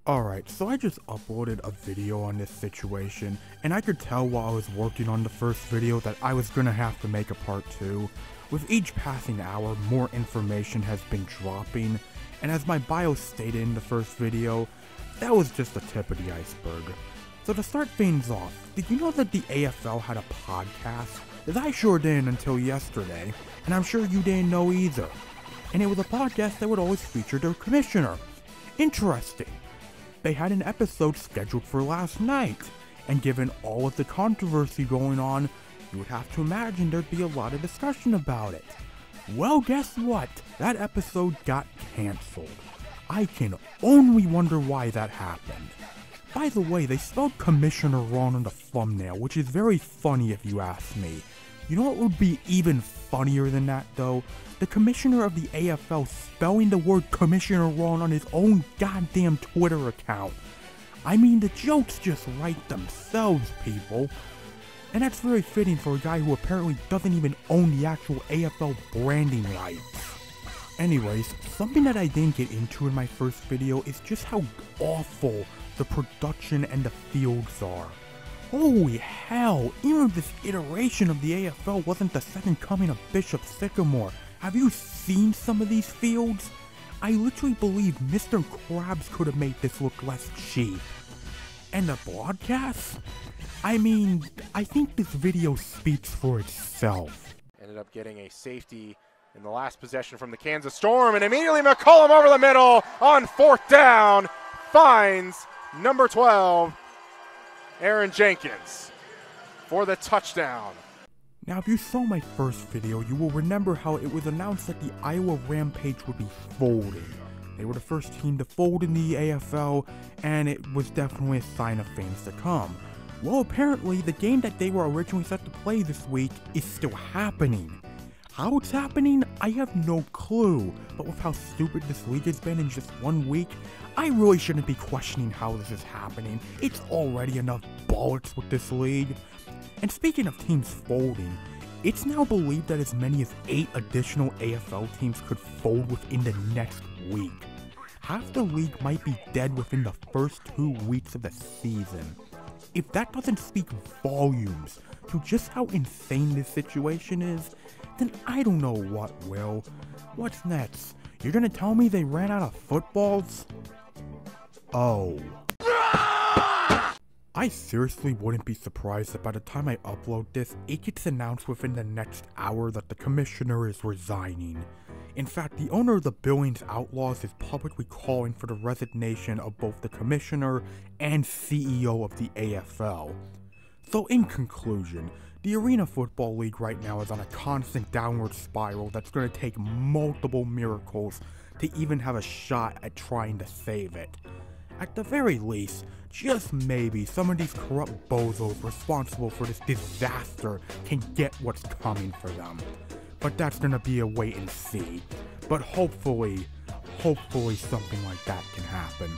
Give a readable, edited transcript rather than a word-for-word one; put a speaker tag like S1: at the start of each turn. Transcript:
S1: Alright, so I just uploaded a video on this situation, and I could tell while I was working on the first video that I was gonna have to make a part 2. With each passing hour, more information has been dropping, and as my bio stated in the first video, that was just the tip of the iceberg. So to start things off, did you know that the AFL had a podcast? As I sure didn't until yesterday, and I'm sure you didn't know either. And it was a podcast that would always feature their commissioner. Interesting. They had an episode scheduled for last night, and given all of the controversy going on, you would have to imagine there'd be a lot of discussion about it. Well, guess what? That episode got cancelled. I can only wonder why that happened. By the way, they spelled commissioner wrong on the thumbnail, which is very funny if you ask me. You know what would be even funnier than that though? The commissioner of the AFL spelling the word commissioner wrong on his own goddamn Twitter account. I mean, the jokes just write themselves, people. And that's very fitting for a guy who apparently doesn't even own the actual AFL branding rights. Anyways, something that I didn't get into in my first video is just how awful the production and the fields are. Holy hell, even this iteration of the AFL wasn't the second coming of Bishop Sycamore. Have you seen some of these fields? I literally believe Mr. Krabs could have made this look less cheap. And the broadcast? I mean, I think this video speaks for itself.
S2: Ended up getting a safety in the last possession from the Kansas Storm, and immediately McCollum over the middle on 4th down, finds number 12, Aaron Jenkins, for the touchdown.
S1: Now, if you saw my first video, you will remember how it was announced that the Iowa Rampage would be folding. They were the first team to fold in the AFL, and it was definitely a sign of things to come. Well, apparently, the game that they were originally set to play this week is still happening. How it's happening, I have no clue, but with how stupid this league has been in just 1 week, I really shouldn't be questioning how this is happening. It's already enough bullets with this league. And speaking of teams folding, it's now believed that as many as 8 additional AFL teams could fold within the next week. Half the league might be dead within the first 2 weeks of the season. If that doesn't speak volumes to just how insane this situation is, then I don't know what will. What's next? You're gonna tell me they ran out of footballs? Oh. I seriously wouldn't be surprised that by the time I upload this, it gets announced within the next hour that the commissioner is resigning. In fact, the owner of the Billings Outlaws is publicly calling for the resignation of both the commissioner and CEO of the AFL. So in conclusion, the Arena Football League right now is on a constant downward spiral that's going to take multiple miracles to even have a shot at trying to save it. At the very least, just maybe some of these corrupt bozos responsible for this disaster can get what's coming for them. But that's gonna be a wait and see. But hopefully something like that can happen.